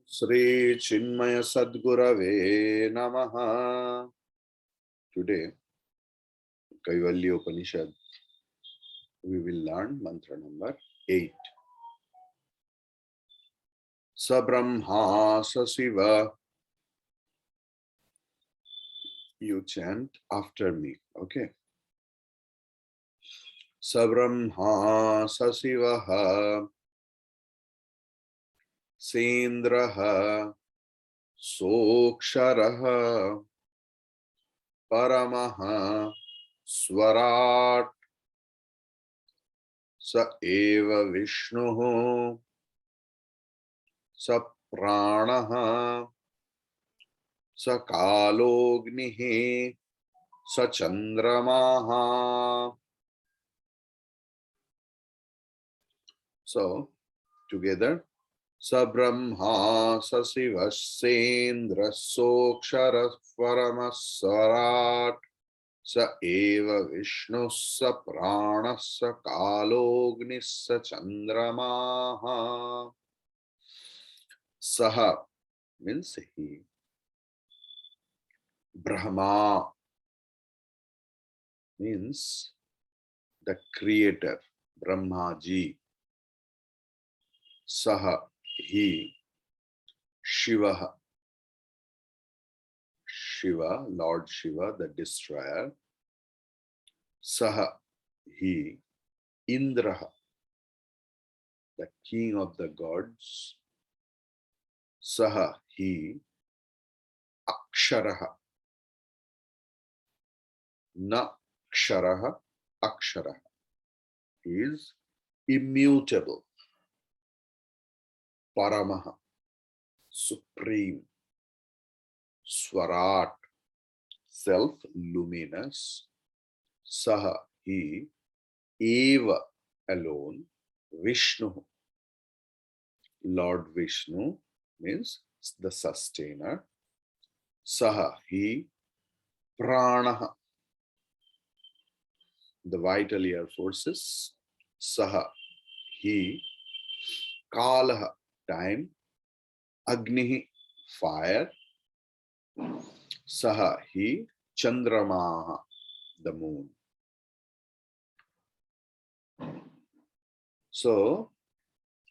Sri Chinmaya Sadgurave Namaha. Today, Kaivalya Upanishad, we will learn mantra number 8. Sa Brahma Sa Shiva. You chant after me, okay? Sa Brahma Sa Shiva Sendraha Soksharaha Paramaha Swarat Sa Eva Vishnuhu Sa Pranaha Sa Kalognihi Sa Chandramaha. So, together, Sa Brahma Sa Shiva Sendra Sokshara Paramaswarat Sa Eva Vishnu Sa Prana Sa Kalogni Sa Chandramaha. Saha means he. Brahma means the creator, Brahmaji. Saha, he. Shiva, Shiva, Lord Shiva, the destroyer. Saha, he. Indraha, the king of the gods. Saha, he. Aksharaha, na ksharaha, aksharaha. He is immutable. Paramaha, supreme. Swarat, self-luminous. Saha, he. Eva, alone. Vishnu, Lord Vishnu means the sustainer. Saha, he. Pranaha, the vital air forces. Saha, he. Kalaha, time. Agnihi, fire. Saha, he. Chandramaha, the moon. So,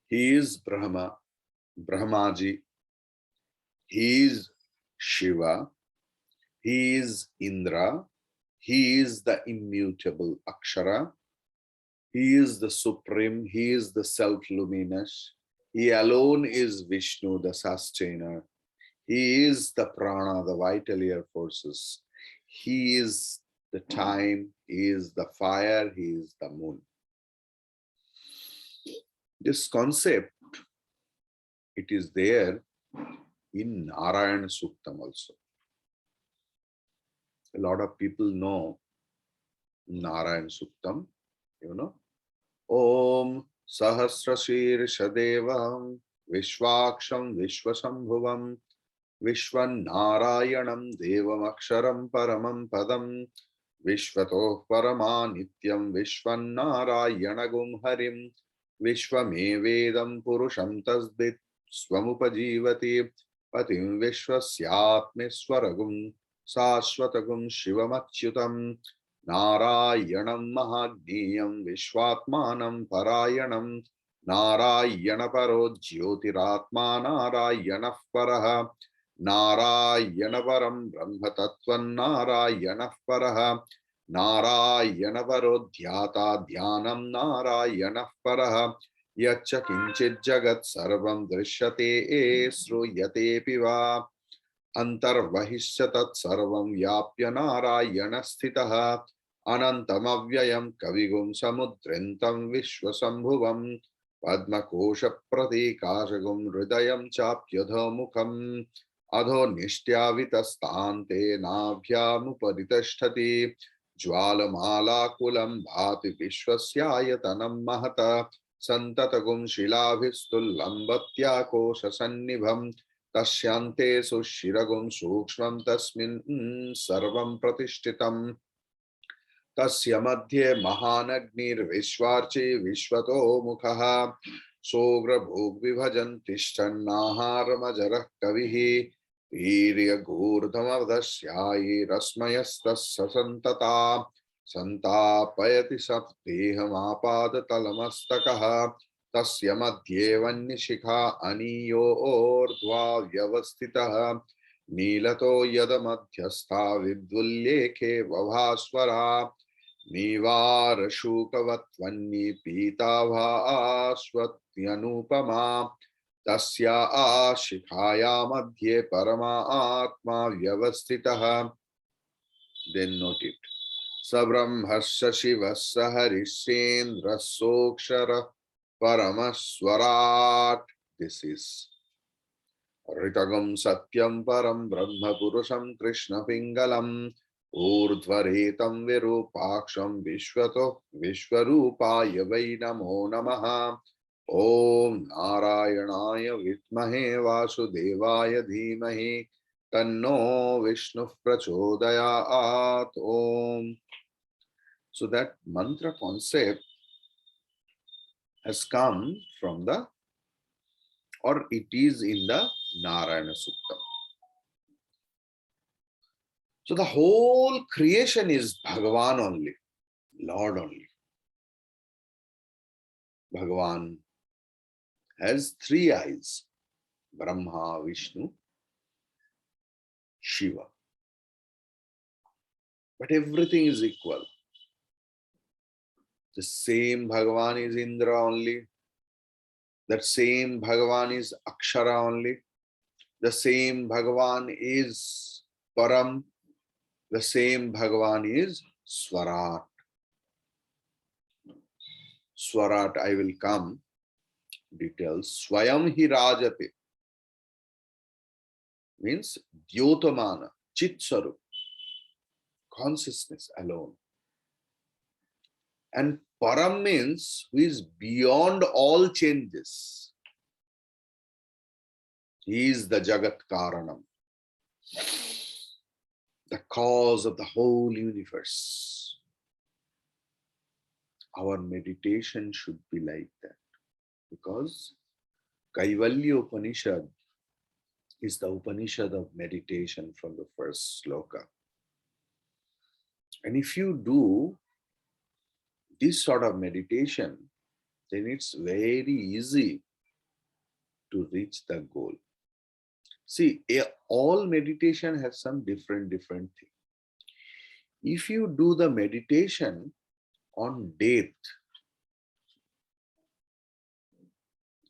he is Brahma, Brahmaji. He is Shiva. He is Indra. He is the immutable Akshara. He is the supreme. He is the self-luminous. He alone is Vishnu, the sustainer. He is the prana, the vital air forces. He is the time. He is the fire. He is the moon. This concept, it is there in Narayana Suktam also. A lot of people know Narayana Suktam, you know. Om Sahasrashirsha Devam Vishwaksham Vishwasambhuvam Vishwan Narayanam Devam Aksharam Paramam Padam Vishwatoh Paramanityam Vishwan Narayanagum Harim Vishwamevedam Purusham Tasdit Swamupajivati Patim Vishwasyatmiswaragum Sashvatagum Shivamachyutam Narayanam Mahagniyam Vishwatmanam Parayanam Narayana Paro Jyotiratma Narayana Paraha Narayana Param Brahma Tattvan Narayana Paraha Narayana Paro Dhyata Dhyanam Narayana Paraha Yacha Kinchit Jagat Sarvam Drishyate Sruyate Piva Antarvahisyatat sarvam vyapya narayana sthitah anantamavyayam kavigum samudrentam vishwasambhuvam padmakosha pratikashagum hridayam chapyadhamukham adho nishtyavitasthante nabhyamuparitashthati jwalamalakulam bhati vishwasyayatanam mahata santatagum shilabhistullam bhatyakosha sannibham Tashyante sushiragum sukshvam tasmin sarvam pratishtitam tasya madhye mahanagnir vishvarchi vishvato mukhaha Sogra bhog vibhajan tishtannāhāramajara kavihi Virya gurdhamavdasyayi rasmayastasya santata Santapayati saptehamapadatalamastakaha Tasya madhyevannishikha aniyo ordhva vyavastitaha Nilato yadamadhyastha vidvullekhe vavhasvara Nivar shukavatvani pitavhasvatyanupama Tasya shikhaya madhye paramatma vyavastitaha. Then note it. Sabrahmasya shivasya harishendra sokshara paramaswarat. This is Ritagam Satyam Param Brahma Purusham Krishna Pingalam Urdhvaretam Virupaksham Vishwato Vishwarupaya Vai Namo Namaha Om Narayanaya Vitmahe Vasudevaya Dhimahi Tanno Vishnu Prachodayat Om. So that mantra concept has come from the, or it is in the Narayana Sutta. So the whole creation is Bhagavan only, Lord only. Bhagavan has three eyes, Brahma, Vishnu, Shiva. But everything is equal. The same Bhagavan is Indra only. That same Bhagavan is Akshara only. The same Bhagavan is Param. The same Bhagavan is Swarat. Swarat, I will come. Details. Swayam hi rajate. Means Dyotamana, Chit Sarup. Consciousness alone. And Param means who is beyond all changes. He is the Jagat Karanam, the cause of the whole universe. Our meditation should be like that, because Kaivalya Upanishad is the Upanishad of meditation from the first sloka. And if you do this sort of meditation, then it's very easy to reach the goal. See, all meditation has some different thing. If you do the meditation on death,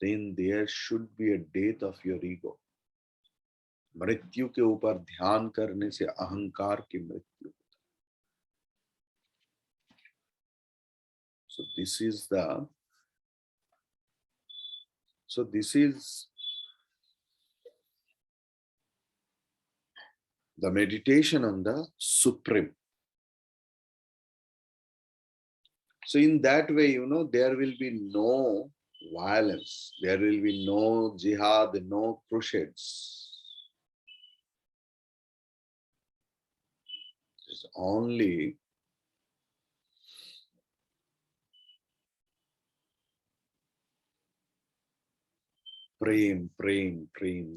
then there should be a death of your ego. मृत्यु के ऊपर ध्यान करने से अहंकार की मृत्यु. So this is the meditation on the Supreme. So in that way, there will be no violence. There will be no jihad, no crusades. It's only prem.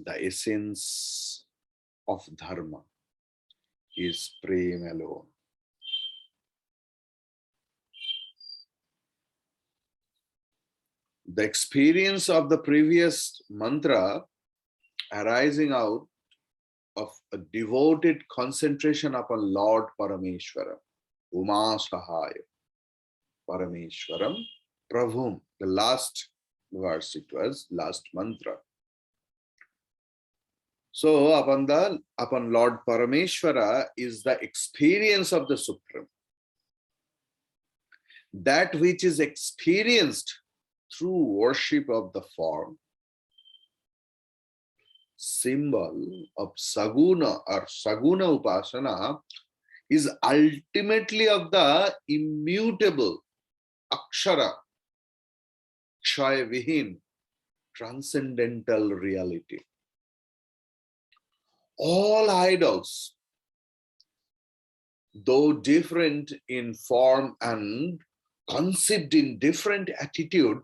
The essence of dharma is prem alone. The experience of the previous mantra arising out of a devoted concentration upon Lord Parameshwaram, Uma Sahaya, Parameshwaram, Prabhum. The last verse, it was last mantra. So upon Lord Parameshwara is the experience of the Supreme. That which is experienced through worship of the form, symbol of Saguna or Saguna Upasana, is ultimately of the immutable Akshara, Kshaya Vihin, transcendental reality. All idols, though different in form and conceived in different attitude,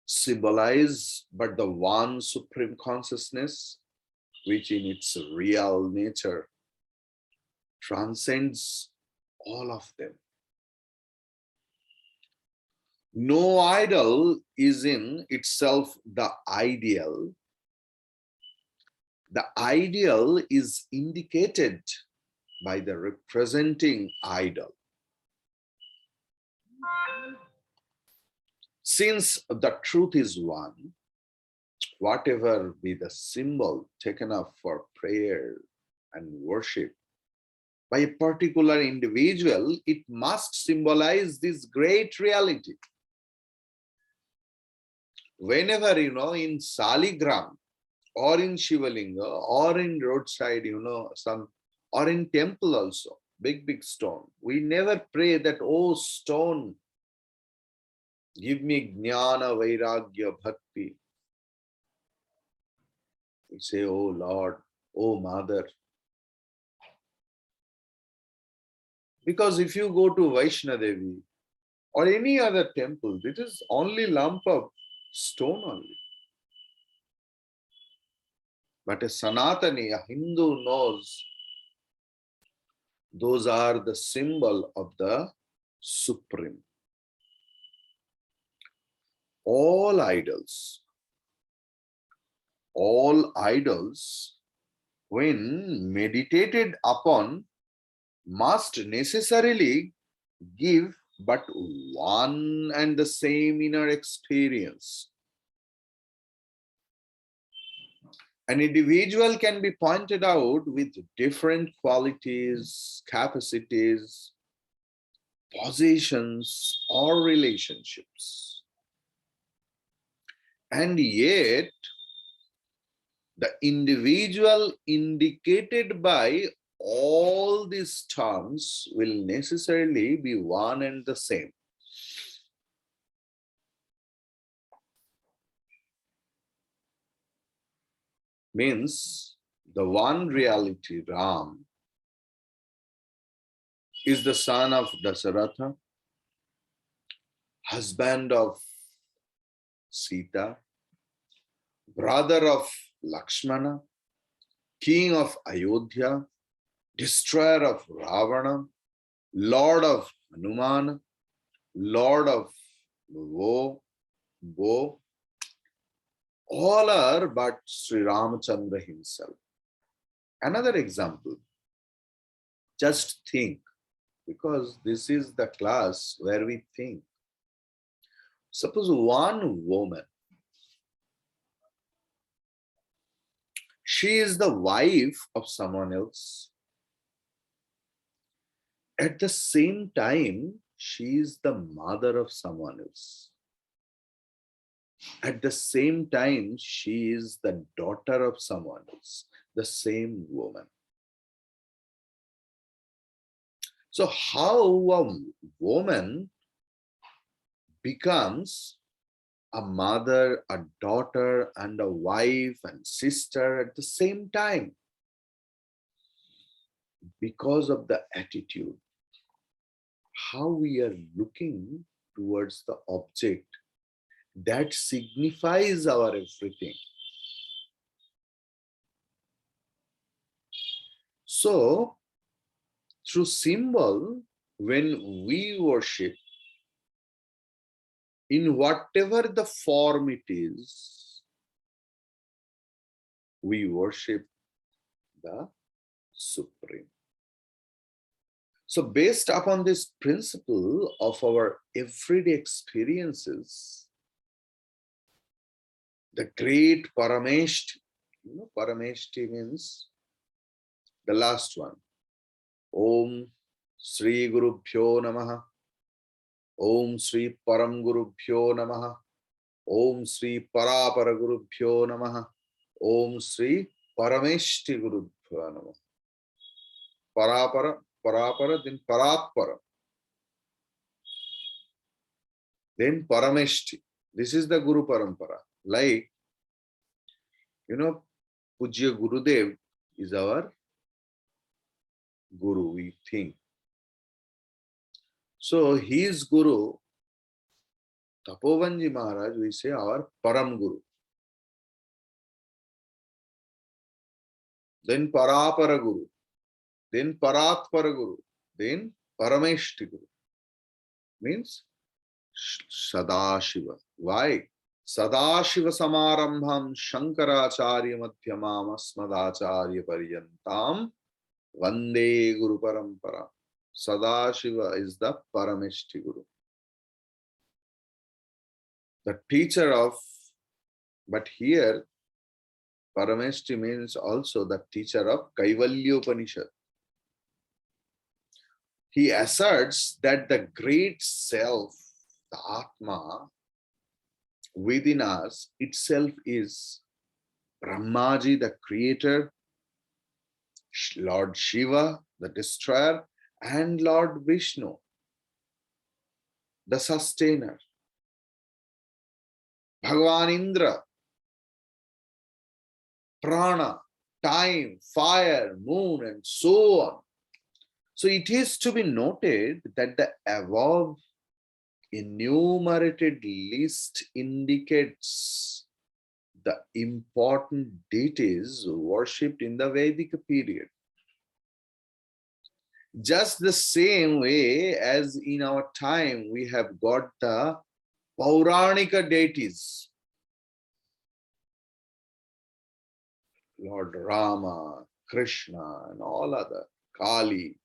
symbolize but the one supreme consciousness, which in its real nature transcends all of them. No idol is in itself the ideal. The ideal is indicated by the representing idol. Since the truth is one, whatever be the symbol taken up for prayer and worship by a particular individual, it must symbolize this great reality. Whenever, in Saligram or in Shivalinga or in roadside, or in temple also, big stone, we never pray that, oh stone, give me jnana, vairagya, bhakti. We say, oh Lord, oh Mother. Because if you go to Vaishnav Devi or any other temple, it is only lump of stone only. But a Sanatani, a Hindu knows those are the symbol of the Supreme. All idols, when meditated upon, must necessarily give but one and the same inner experience. An individual can be pointed out with different qualities, capacities, positions, or relationships. And yet, the individual indicated by all these terms will necessarily be one and the same. Means the one reality, Ram, is the son of Dasaratha, husband of Sita, brother of Lakshmana, king of Ayodhya, destroyer of Ravana, lord of Hanuman, lord of Wo, all are but Sri Ramachandra himself. Another example, just think, because this is the class where we think. Suppose one woman, she is the wife of someone else. At the same time, she is the mother of someone else. At the same time, she is the daughter of someone else, the same woman. So how a woman becomes a mother, a daughter, and a wife and sister at the same time? Because of the attitude, how we are looking towards the object that signifies our everything. So, through symbol, when we worship, in whatever the form it is, we worship the Supreme. So based upon this principle of our everyday experiences, the great Parameshti, Parameshti means the last one. Om Sri Gurubhyo Namaha. Om Sri Param Gurubhyo Namaha. Om Sri Parapara Gurubhyo Namaha. Om Sri Parameshti Gurubhyo Namaha. Parapara, then Parapara. Then Parameshti. This is the Guru Parampara. Like, Pujya Gurudev is our Guru, we think. So his Guru Tapobanji Maharaj, we say our Param Guru. Then Parapara Guru. Then Paratpara Guru. Then Parameshti Guru. Means Sadashiva. Why? Sadashiva Samarambham Shankaracharya Madhyamam Asmadacharya Paryantam Vande Guru Parampara. Sadashiva is the Parameshti Guru. The teacher of, but here Parameshti means also the teacher of Kaivalya Upanishad. He asserts that the great self, the Atma, within us itself is Brahmaji, the creator, Lord Shiva, the destroyer, and Lord Vishnu, the sustainer. Bhagavan Indra, prana, time, fire, moon, and so on. So it is to be noted that the above enumerated list indicates the important deities worshipped in the Vedic period. Just the same way as in our time we have got the Pauranika deities, Lord Rama, Krishna, and all other, Kali,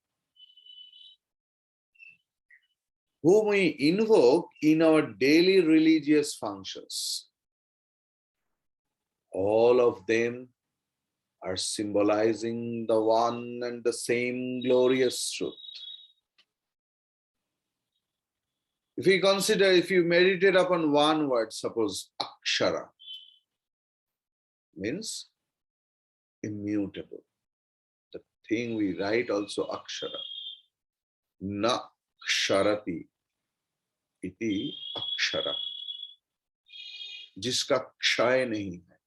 whom we invoke in our daily religious functions. All of them are symbolizing the one and the same glorious truth. If we consider, if you meditate upon one word, suppose Akshara, means immutable. The thing we write also Akshara. Na Ksharati iti Akshara. जिसका क्षय नहीं है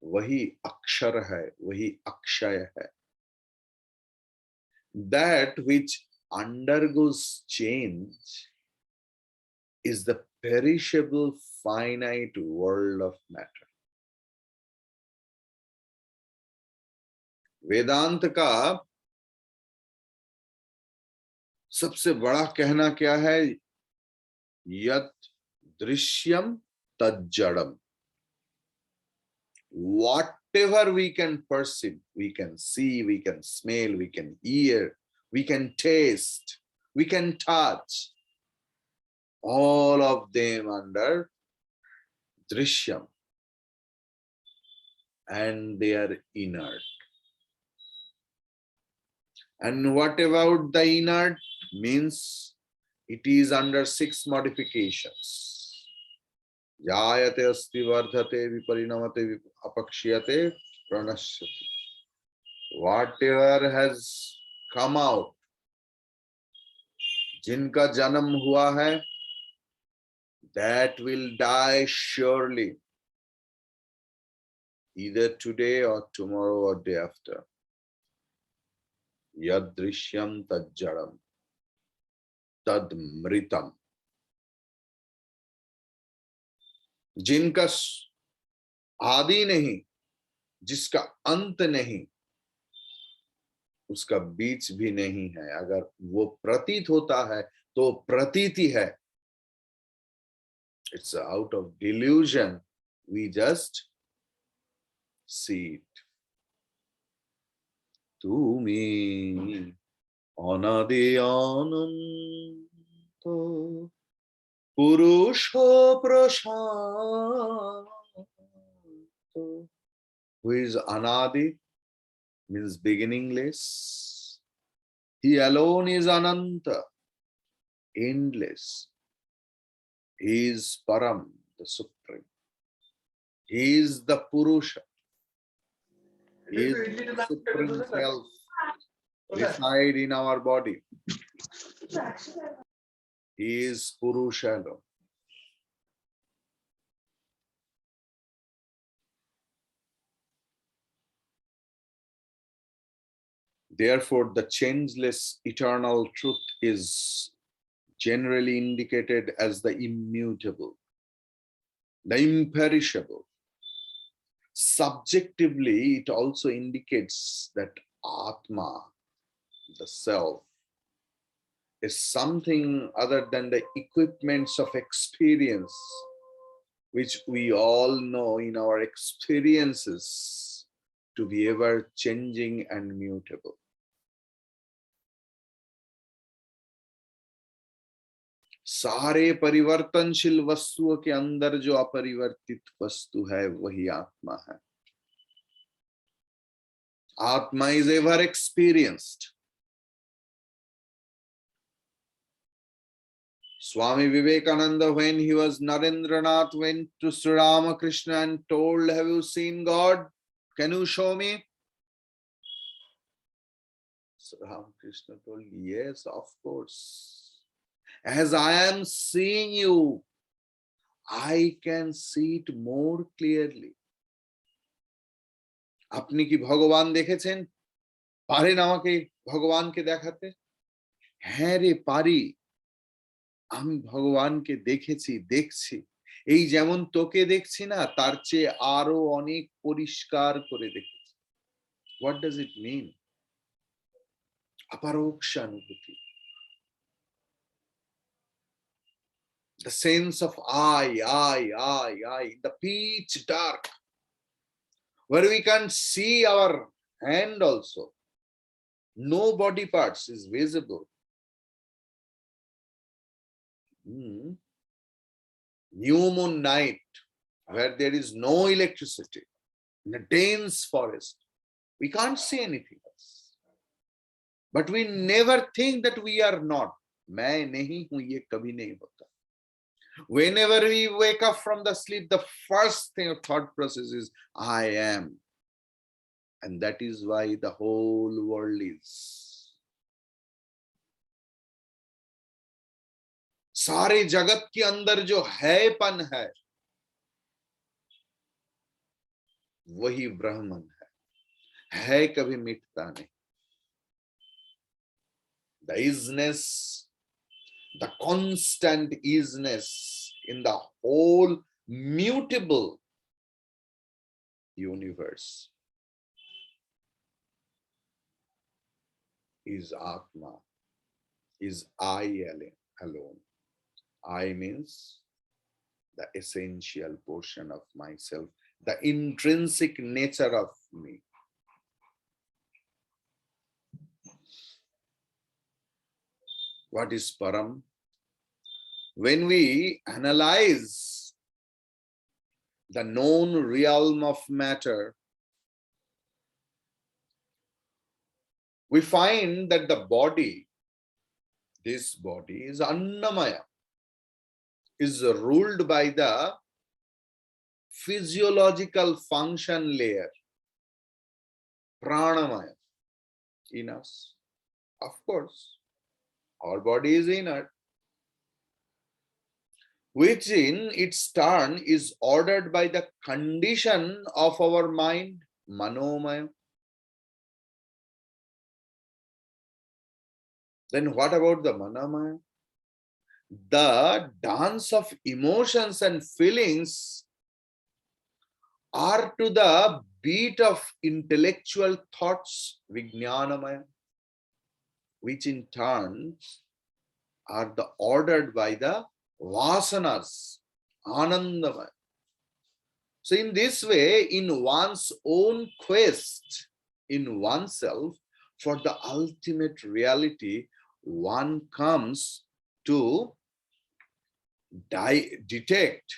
वही अक्षर है, वही अक्षय है. That which undergoes change is the perishable finite world of matter. वेदांत का सबसे बड़ा कहना क्या है? यत् Drishyam तज्जड़म. Whatever we can perceive, we can see, we can smell, we can hear, we can taste, we can touch, all of them under drishyam, and they are inert. And what about the inert? Means it is under 6 modifications. Jayate asti vardhate viparinamate apakshiyate pranashyati. Whatever has come out, जिनका जन्म हुआ है, that will die surely, either today or tomorrow or day after. Yadrishyam tajjadam tad mritam. जिनका आदि नहीं, जिसका अंत नहीं, उसका बीच भी नहीं है. अगर वो प्रतीत होता है तो प्रतीति है. It's out of delusion. We just see it. Tumi anadi ananto purusho prashanto. Who is anadi? Means beginningless. He alone is ananta, endless. He is Param, the Supreme. He is the Purusha. He is the Supreme Self, reside in our body. He is Purusha alone. Therefore, the changeless eternal truth is generally indicated as the immutable, the imperishable. Subjectively, it also indicates that Atma, the self, is something other than the equipments of experience, which we all know in our experiences to be ever changing and mutable. सारे परिवर्तनशील वस्तुओं के अंदर जो अपरिवर्तित वस्तु है वही आत्मा है. Atma is ever experienced. Swami Vivekananda, when he was Narendranath, went to Sri Ramakrishna and told, "Have you seen God? Can you show me?" So Ramakrishna told, "Yes, of course. As I am seeing you, I can see it more clearly." আপনি কি ভগবান দেখেছেন? পারেন আমাকে ভগবানকে দেখাতে? হ্যাঁ রে, পারি। আমি ভগবানকে দেখেছি, দেখছি। এই যেমন তোকে দেখছি না, তার চেয়ে আরো অনেক পরিষ্কার করে দেখেছি। What does it mean? Aparokshanubhuti. The sense of I, the pitch dark, where we can't see our hand also. No body parts is visible. New moon night, where there is no electricity, in a dense forest, we can't see anything else. But we never think that we are not. मैं नहीं हूं, ये कभी नहीं होता. Whenever we wake up from the sleep, the first thing of thought process is I am. And that is why the whole world is. सारे जगत के अंदर जो हैपन है वही ब्रह्मन है कभी मिटता नहीं. The isness, the constant isness in the whole mutable universe is Atma, is I alone. I means the essential portion of myself, the intrinsic nature of me. What is Param? When we analyze the known realm of matter, we find that the body, this body is Annamaya, is ruled by the physiological function layer, Pranamaya, in us. Of course, our body is inert, which in its turn is ordered by the condition of our mind, Manomaya. Then what about the Manamaya? The dance of emotions and feelings are to the beat of intellectual thoughts, Vijnanamaya, which in turn are ordered by the vasanas, Anandamaya. So in this way, in one's own quest, in oneself, for the ultimate reality, one comes to detect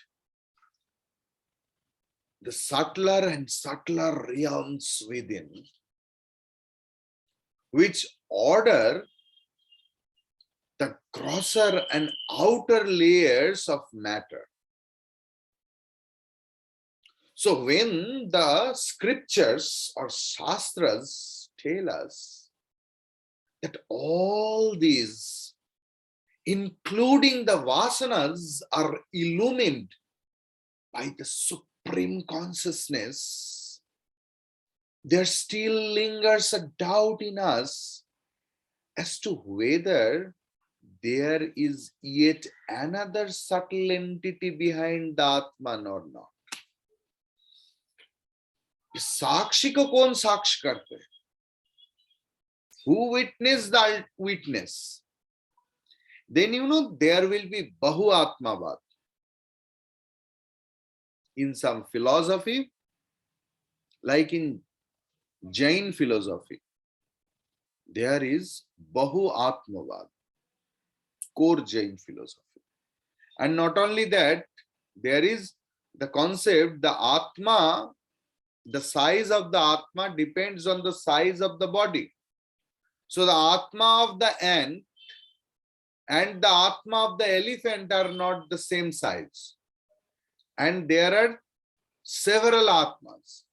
the subtler and subtler realms within, which order the grosser and outer layers of matter. So when the scriptures or shastras tell us that all these, including the vasanas, are illumined by the supreme consciousness, there still lingers a doubt in us as to whether there is yet another subtle entity behind the Atman or not? साक्षी को कौन साक्ष करते हैं? Who witnessed the witness? Then there will be Bahu Atmavad. In some philosophy, like in Jain philosophy, there is Bahu Atmavad, core Jain philosophy. And not only that, there is the concept, the Atma, the size of the Atma depends on the size of the body. So the Atma of the ant and the Atma of the elephant are not the same size. And there are several Atmas.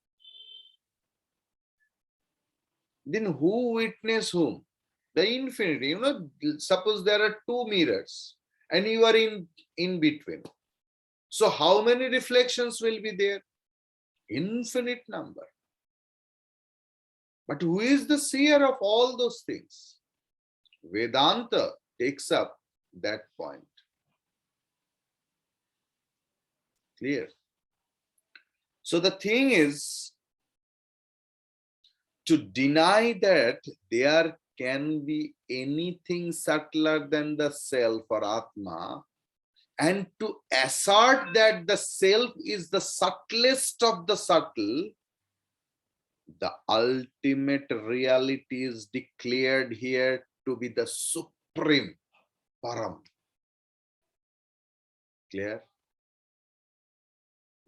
Then who witness whom? The infinity. Suppose there are two mirrors and you are in between. So how many reflections will be there? Infinite number. But who is the seer of all those things? Vedanta takes up that point. Clear? So the thing is to deny that there can be anything subtler than the self or Atma, and to assert that the self is the subtlest of the subtle, the ultimate reality is declared here to be the supreme Param. Clear?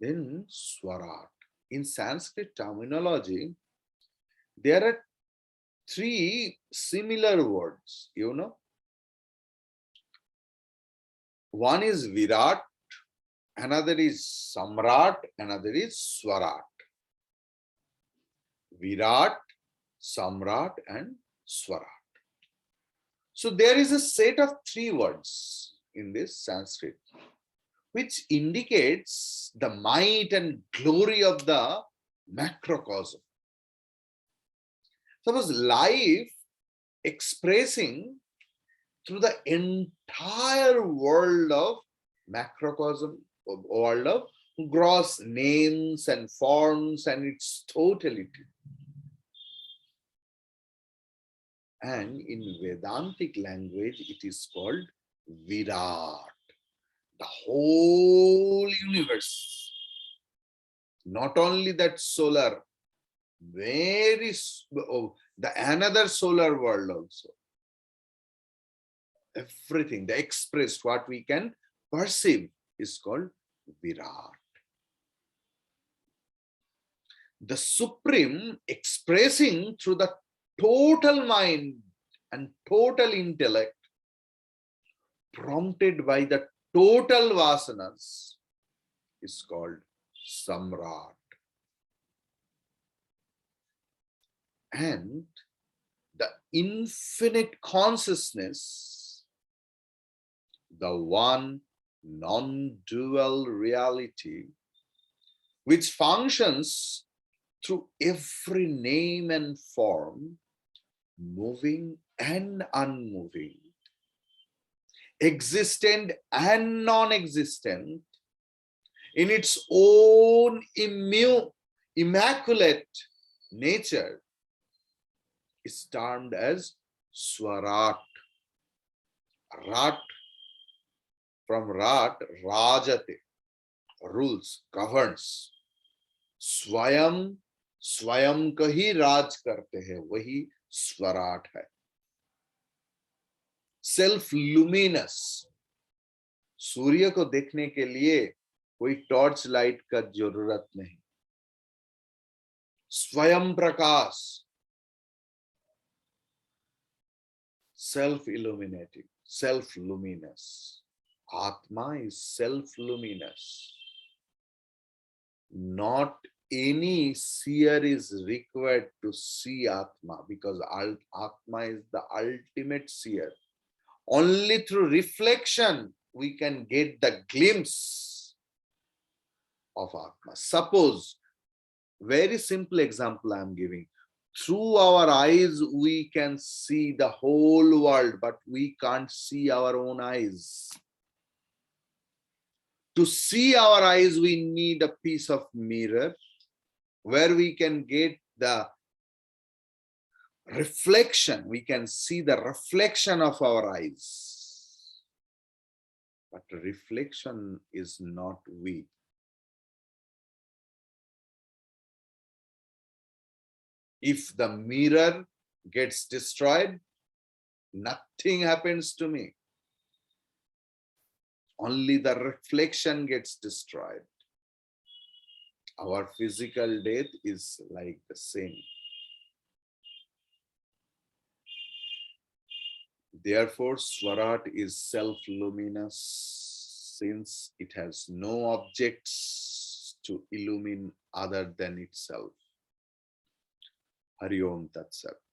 Then Swarat. In Sanskrit terminology, there are three similar words, One is Virat, another is Samrat, another is Swarat. Virat, Samrat, and Swarat. So there is a set of three words in this Sanskrit, which indicates the might and glory of the macrocosm. Suppose life expressing through the entire world of macrocosm, world of gross names and forms and its totality. And in Vedantic language, it is called Virat, the whole universe. Not only that solar, the another solar world also. Everything, the expressed, what we can perceive is called Virat. The Supreme expressing through the total mind and total intellect, prompted by the total vasanas, is called Samrat. And the infinite consciousness, the one non-dual reality, which functions through every name and form, moving and unmoving, existent and non-existent, in its own immaculate nature, is termed as Swarat. Rat, from Rat, Rajate, rules, governs. स्वयं का ही राज करते हैं, वही स्वराट है. Self luminous. सूर्य को देखने के लिए कोई टॉर्च लाइट का जरूरत नहीं. स्वयं प्रकाश, self illuminating, self luminous. Atma is self luminous. Not any seer is required to see Atma, because Atma is the ultimate seer. Only through reflection we can get the glimpse of Atma. Suppose, very simple example I am giving. Through our eyes, we can see the whole world, but we can't see our own eyes. To see our eyes, we need a piece of mirror where we can get the reflection. We can see the reflection of our eyes. But reflection is not we. If the mirror gets destroyed, nothing happens to me. Only the reflection gets destroyed. Our physical death is like the same. Therefore, Swarat is self-luminous since it has no objects to illumine other than itself. Hari Om Tat Sat.